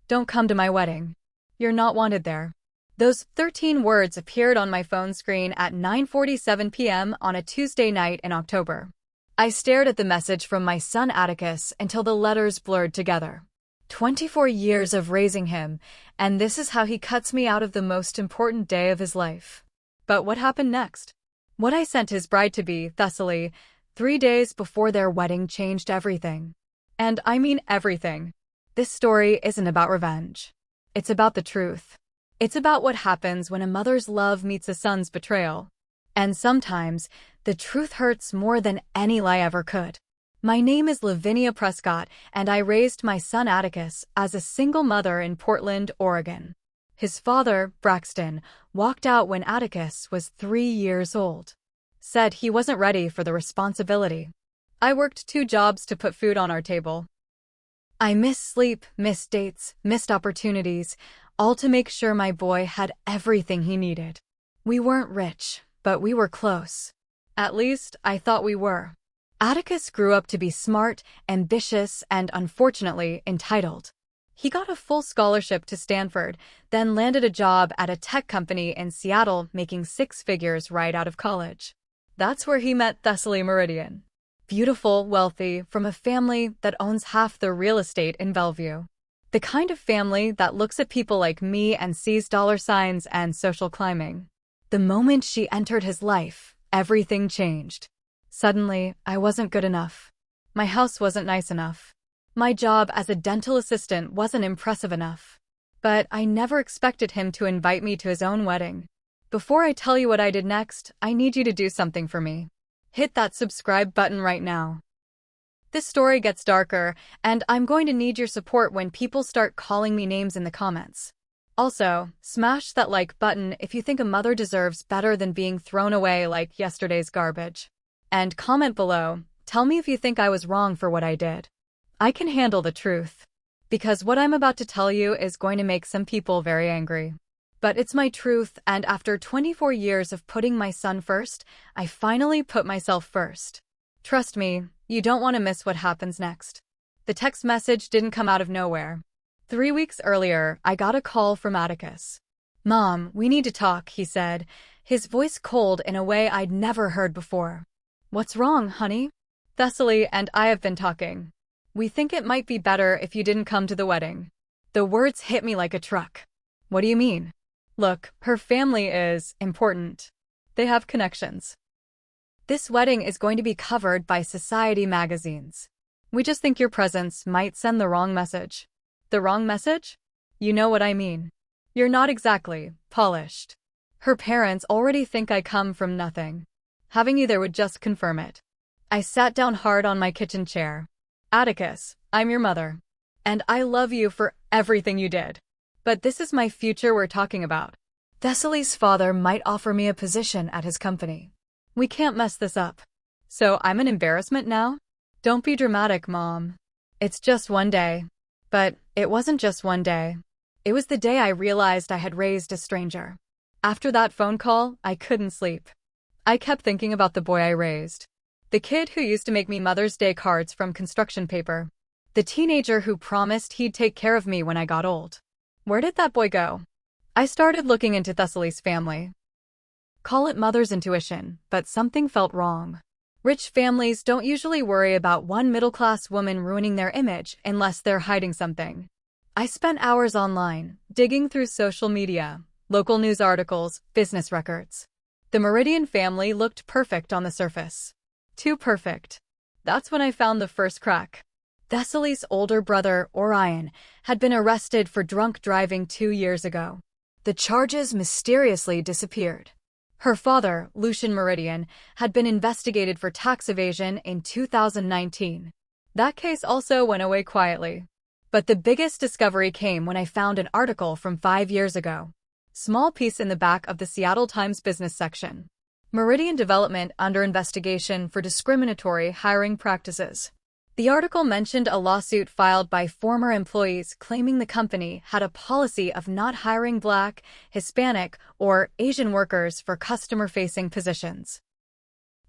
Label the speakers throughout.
Speaker 1: "Don't come to my wedding. You're not wanted there." Those 13 words appeared on my phone screen at 9:47 p.m. on a Tuesday night in October. I stared at the message from my son Atticus until the letters blurred together. 24 years of raising him, and this is how he cuts me out of the most important day of his life. But what happened next? What I sent his bride-to-be, Thessaly, 3 days before their wedding changed everything. And I mean everything. This story isn't about revenge. It's about the truth. It's about what happens when a mother's love meets a son's betrayal. And sometimes, the truth hurts more than any lie ever could. My name is Lavinia Prescott, and I raised my son Atticus as a single mother in Portland, Oregon. His father, Braxton, walked out when Atticus was 3 years old. Said he wasn't ready for the responsibility. I worked 2 jobs to put food on our table. I missed sleep, missed dates, missed opportunities, all to make sure my boy had everything he needed. We weren't rich, but we were close. At least, I thought we were. Atticus grew up to be smart, ambitious, and unfortunately, entitled. He got a full scholarship to Stanford, then landed a job at a tech company in Seattle, making 6 figures right out of college. That's where he met Thessaly Meridian. Beautiful, wealthy, from a family that owns half the real estate in Bellevue. The kind of family that looks at people like me and sees dollar signs and social climbing. The moment she entered his life, everything changed. Suddenly, I wasn't good enough. My house wasn't nice enough. My job as a dental assistant wasn't impressive enough. But I never expected him to invite me to his own wedding. Before I tell you what I did next, I need you to do something for me. Hit that subscribe button right now. This story gets darker, and I'm going to need your support when people start calling me names in the comments. Also, smash that like button if you think a mother deserves better than being thrown away like yesterday's garbage. And comment below, tell me if you think I was wrong for what I did. I can handle the truth. Because what I'm about to tell you is going to make some people very angry. But it's my truth, and after 24 years of putting my son first, I finally put myself first. Trust me, you don't want to miss what happens next. The text message didn't come out of nowhere. 3 weeks earlier, I got a call from Atticus. "Mom, we need to talk," he said, his voice cold in a way I'd never heard before. "What's wrong, honey?" "Thessaly and I have been talking. We think it might be better if you didn't come to the wedding." The words hit me like a truck. "What do you mean?" "Look, her family is important. They have connections. This wedding is going to be covered by society magazines. We just think your presence might send the wrong message." "The wrong message?" "You know what I mean. You're not exactly polished. Her parents already think I come from nothing. Having you there would just confirm it." I sat down hard on my kitchen chair. "Atticus, I'm your mother. And I love you for everything you did. But this is my future we're talking about. Thessaly's father might offer me a position at his company. We can't mess this up. So I'm an embarrassment now? Don't be dramatic, Mom. It's just one day." But it wasn't just one day. It was the day I realized I had raised a stranger. After that phone call, I couldn't sleep. I kept thinking about the boy I raised. The kid who used to make me Mother's Day cards from construction paper. The teenager who promised he'd take care of me when I got old. Where did that boy go? I started looking into Thessaly's family. Call it mother's intuition, but something felt wrong. Rich families don't usually worry about one middle-class woman ruining their image unless they're hiding something. I spent hours online, digging through social media, local news articles, business records. The Meridian family looked perfect on the surface. Too perfect. That's when I found the first crack. Thessaly's older brother, Orion, had been arrested for drunk driving 2 years ago. The charges mysteriously disappeared. Her father, Lucian Meridian, had been investigated for tax evasion in 2019. That case also went away quietly. But the biggest discovery came when I found an article from 5 years ago. Small piece in the back of the Seattle Times business section. Meridian Development under investigation for discriminatory hiring practices. The article mentioned a lawsuit filed by former employees claiming the company had a policy of not hiring Black, Hispanic, or Asian workers for customer-facing positions.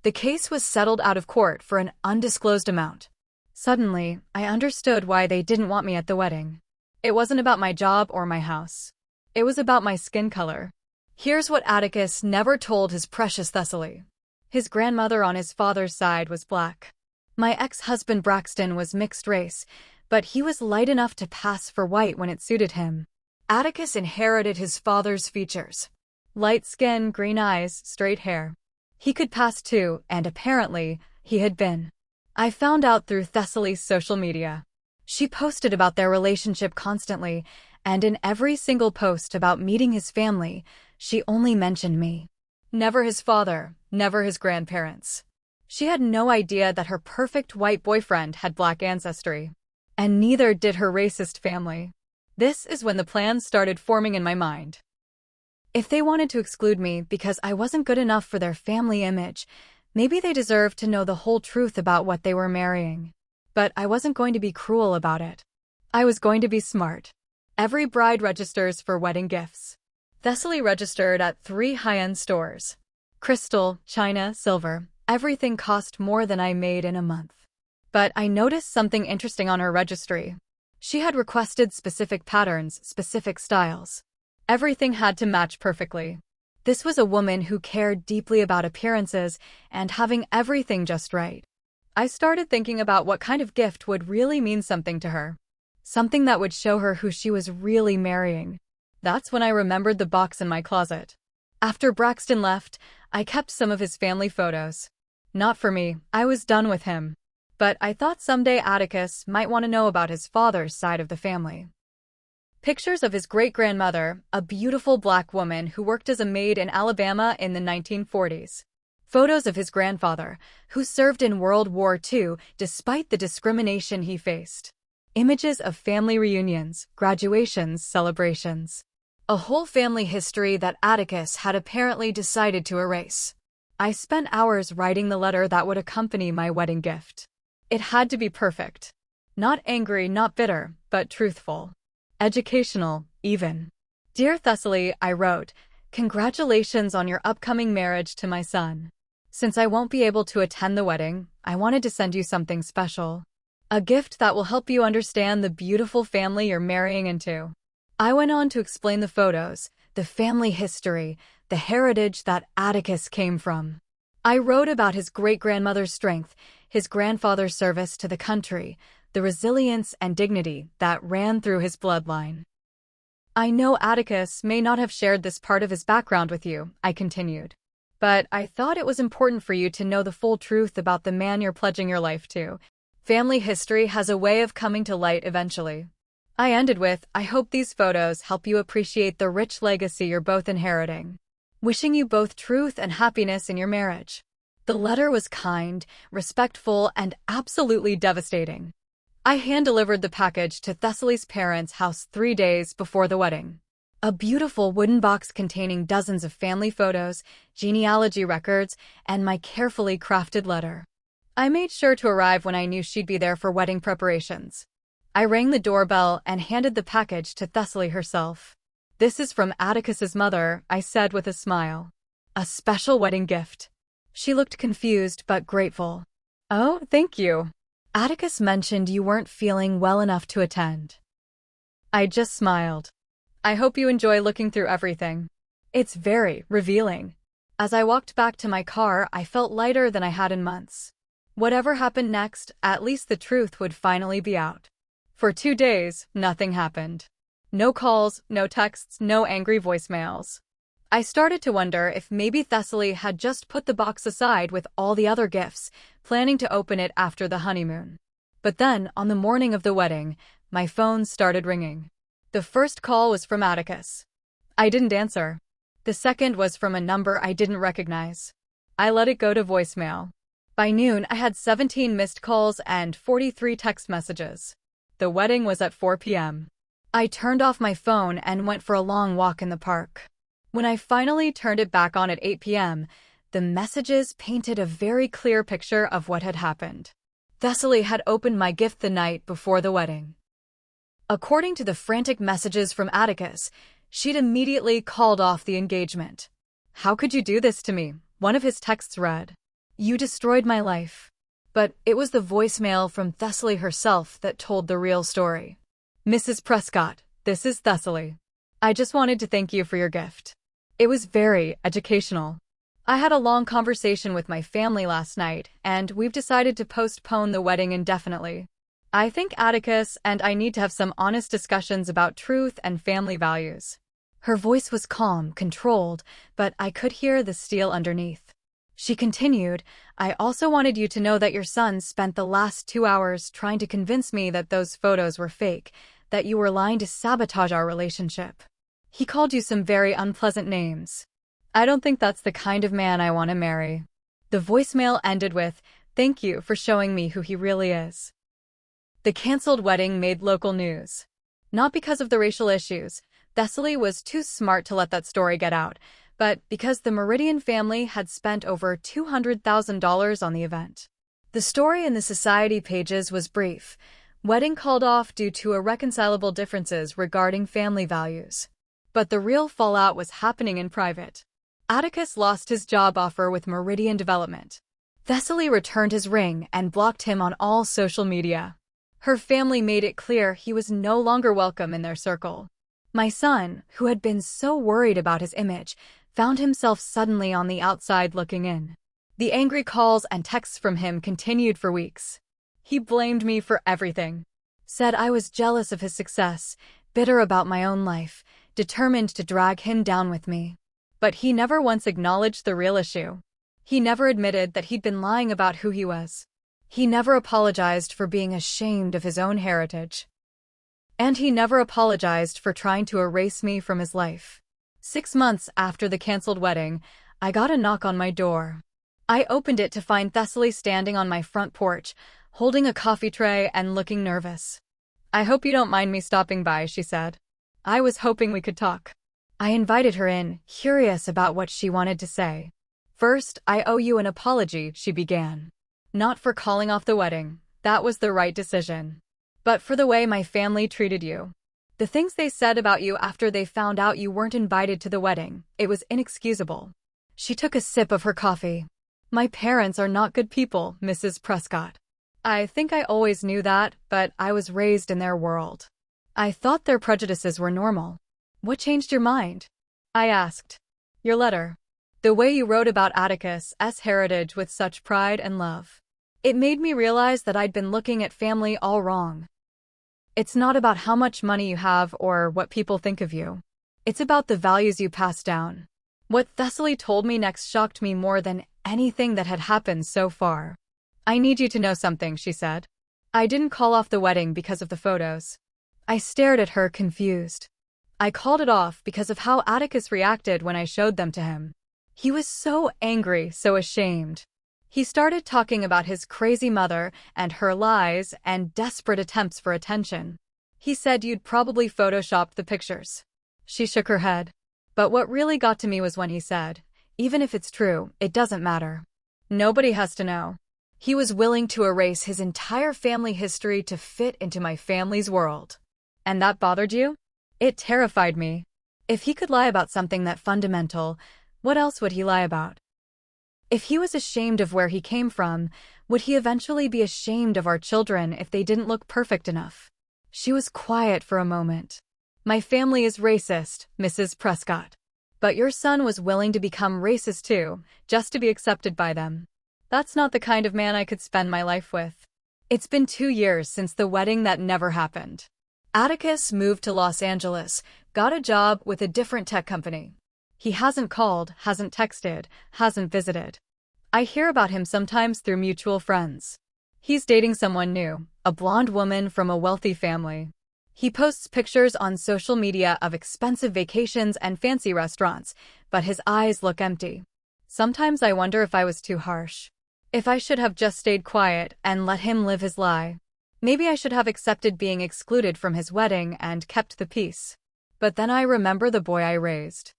Speaker 1: The case was settled out of court for an undisclosed amount. Suddenly, I understood why they didn't want me at the wedding. It wasn't about my job or my house. It was about my skin color. Here's what Atticus never told his precious Thessaly. His grandmother on his father's side was black. My ex-husband Braxton was mixed race, but he was light enough to pass for white when it suited him. Atticus inherited his father's features. Light skin, green eyes, straight hair. He could pass too, and apparently, he had been. I found out through Thessaly's social media. She posted about their relationship constantly, and in every single post about meeting his family, she only mentioned me. Never his father, never his grandparents. She had no idea that her perfect white boyfriend had black ancestry. And neither did her racist family. This is when the plans started forming in my mind. If they wanted to exclude me because I wasn't good enough for their family image, maybe they deserved to know the whole truth about what they were marrying. But I wasn't going to be cruel about it. I was going to be smart. Every bride registers for wedding gifts. Thessaly registered at 3 high-end stores. Crystal, china, silver, everything cost more than I made in a month. But I noticed something interesting on her registry. She had requested specific patterns, specific styles. Everything had to match perfectly. This was a woman who cared deeply about appearances and having everything just right. I started thinking about what kind of gift would really mean something to her. Something that would show her who she was really marrying. That's when I remembered the box in my closet. After Braxton left, I kept some of his family photos. Not for me, I was done with him. But I thought someday Atticus might want to know about his father's side of the family. Pictures of his great-grandmother, a beautiful black woman who worked as a maid in Alabama in the 1940s. Photos of his grandfather, who served in World War II despite the discrimination he faced. Images of family reunions, graduations, celebrations. A whole family history that Atticus had apparently decided to erase. I spent hours writing the letter that would accompany my wedding gift. It had to be perfect. Not angry, not bitter, but truthful. Educational, even. Dear Thessaly, I wrote, congratulations on your upcoming marriage to my son. Since I won't be able to attend the wedding, I wanted to send you something special. A gift that will help you understand the beautiful family you're marrying into. I went on to explain the photos, the family history, the heritage that Atticus came from. I wrote about his great-grandmother's strength, his grandfather's service to the country, the resilience and dignity that ran through his bloodline. I know Atticus may not have shared this part of his background with you, I continued. But I thought it was important for you to know the full truth about the man you're pledging your life to. Family history has a way of coming to light eventually. I ended with, I hope these photos help you appreciate the rich legacy you're both inheriting. Wishing you both truth and happiness in your marriage. The letter was kind, respectful, and absolutely devastating. I hand-delivered the package to Thessaly's parents' house 3 days before the wedding. A beautiful wooden box containing dozens of family photos, genealogy records, and my carefully crafted letter. I made sure to arrive when I knew she'd be there for wedding preparations. I rang the doorbell and handed the package to Thessaly herself. This is from Atticus's mother, I said with a smile. A special wedding gift. She looked confused but grateful. Oh, thank you. Atticus mentioned you weren't feeling well enough to attend. I just smiled. I hope you enjoy looking through everything. It's very revealing. As I walked back to my car, I felt lighter than I had in months. Whatever happened next, at least the truth would finally be out. For 2 days, nothing happened. No calls, no texts, no angry voicemails. I started to wonder if maybe Thessaly had just put the box aside with all the other gifts, planning to open it after the honeymoon. But then, on the morning of the wedding, my phone started ringing. The first call was from Atticus. I didn't answer. The second was from a number I didn't recognize. I let it go to voicemail. By noon, I had 17 missed calls and 43 text messages. The wedding was at 4 p.m. I turned off my phone and went for a long walk in the park. When I finally turned it back on at 8 p.m., the messages painted a very clear picture of what had happened. Thessaly had opened my gift the night before the wedding. According to the frantic messages from Atticus, she'd immediately called off the engagement. How could you do this to me? One of his texts read. You destroyed my life. But it was the voicemail from Thessaly herself that told the real story. Mrs. Prescott, this is Thessaly. I just wanted to thank you for your gift. It was very educational. I had a long conversation with my family last night, and we've decided to postpone the wedding indefinitely. I think Atticus and I need to have some honest discussions about truth and family values. Her voice was calm, controlled, but I could hear the steel underneath. She continued, I also wanted you to know that your son spent the last 2 hours trying to convince me that those photos were fake, that you were lying to sabotage our relationship. He called you some very unpleasant names. I don't think that's the kind of man I want to marry. The voicemail ended with, thank you for showing me who he really is. The canceled wedding made local news. Not because of the racial issues. Thessaly was too smart to let that story get out, but because the Meridian family had spent over $200,000 on the event. The story in the society pages was brief. Wedding called off due to irreconcilable differences regarding family values. But the real fallout was happening in private. Atticus lost his job offer with Meridian Development. Thessaly returned his ring and blocked him on all social media. Her family made it clear he was no longer welcome in their circle. My son, who had been so worried about his image, found himself suddenly on the outside looking in. The angry calls and texts from him continued for weeks. He blamed me for everything. Said I was jealous of his success, bitter about my own life, determined to drag him down with me. But he never once acknowledged the real issue. He never admitted that he'd been lying about who he was. He never apologized for being ashamed of his own heritage. And he never apologized for trying to erase me from his life. 6 months after the canceled wedding, I got a knock on my door. I opened it to find Thessaly standing on my front porch, holding a coffee tray and looking nervous. I hope you don't mind me stopping by, she said. I was hoping we could talk. I invited her in, curious about what she wanted to say. First, I owe you an apology, she began. Not for calling off the wedding. That was the right decision. But for the way my family treated you. The things they said about you after they found out you weren't invited to the wedding, it was inexcusable. She took a sip of her coffee. My parents are not good people, Mrs. Prescott. I think I always knew that, but I was raised in their world. I thought their prejudices were normal. What changed your mind? I asked. Your letter. The way you wrote about Atticus' heritage with such pride and love. It made me realize that I'd been looking at family all wrong. It's not about how much money you have or what people think of you. It's about the values you pass down. What Thessaly told me next shocked me more than anything that had happened so far. I need you to know something, she said. I didn't call off the wedding because of the photos. I stared at her, confused. I called it off because of how Atticus reacted when I showed them to him. He was so angry, so ashamed. He started talking about his crazy mother and her lies and desperate attempts for attention. He said you'd probably photoshopped the pictures. She shook her head. But what really got to me was when he said, even if it's true, it doesn't matter. Nobody has to know. He was willing to erase his entire family history to fit into my family's world. And that bothered you? It terrified me. If he could lie about something that fundamental, what else would he lie about? If he was ashamed of where he came from, would he eventually be ashamed of our children if they didn't look perfect enough? She was quiet for a moment. My family is racist, Mrs. Prescott. But your son was willing to become racist too, just to be accepted by them. That's not the kind of man I could spend my life with. It's been 2 years since the wedding that never happened. Atticus moved to Los Angeles, got a job with a different tech company. He hasn't called, hasn't texted, hasn't visited. I hear about him sometimes through mutual friends. He's dating someone new, a blonde woman from a wealthy family. He posts pictures on social media of expensive vacations and fancy restaurants, but his eyes look empty. Sometimes I wonder if I was too harsh. If I should have just stayed quiet and let him live his lie. Maybe I should have accepted being excluded from his wedding and kept the peace. But then I remember the boy I raised.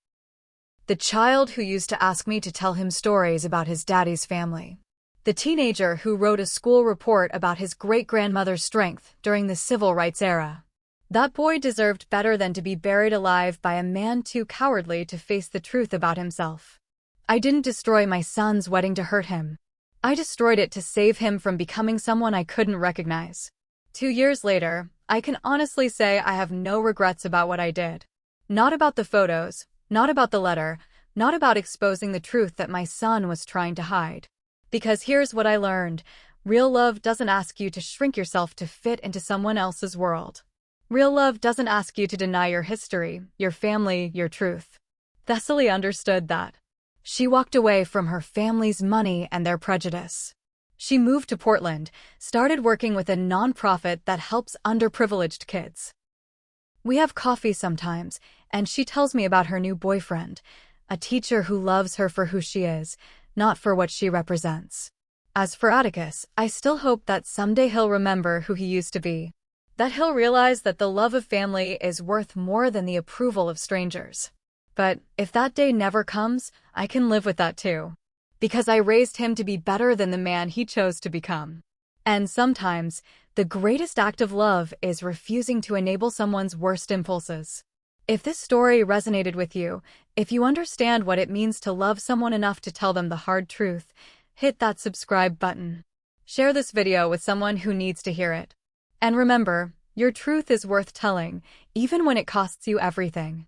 Speaker 1: The child who used to ask me to tell him stories about his daddy's family. The teenager who wrote a school report about his great-grandmother's strength during the civil rights era. That boy deserved better than to be buried alive by a man too cowardly to face the truth about himself. I didn't destroy my son's wedding to hurt him. I destroyed it to save him from becoming someone I couldn't recognize. 2 years later, I can honestly say I have no regrets about what I did. Not about the photos, not about the letter, not about exposing the truth that my son was trying to hide. Because here's what I learned. Real love doesn't ask you to shrink yourself to fit into someone else's world. Real love doesn't ask you to deny your history, your family, your truth. Thessaly understood that. She walked away from her family's money and their prejudice. She moved to Portland, started working with a nonprofit that helps underprivileged kids. We have coffee sometimes, and she tells me about her new boyfriend, a teacher who loves her for who she is, not for what she represents. As for Atticus, I still hope that someday he'll remember who he used to be. That he'll realize that the love of family is worth more than the approval of strangers. But if that day never comes, I can live with that too. Because I raised him to be better than the man he chose to become. And sometimes, the greatest act of love is refusing to enable someone's worst impulses. If this story resonated with you, if you understand what it means to love someone enough to tell them the hard truth, hit that subscribe button. Share this video with someone who needs to hear it. And remember, your truth is worth telling, even when it costs you everything.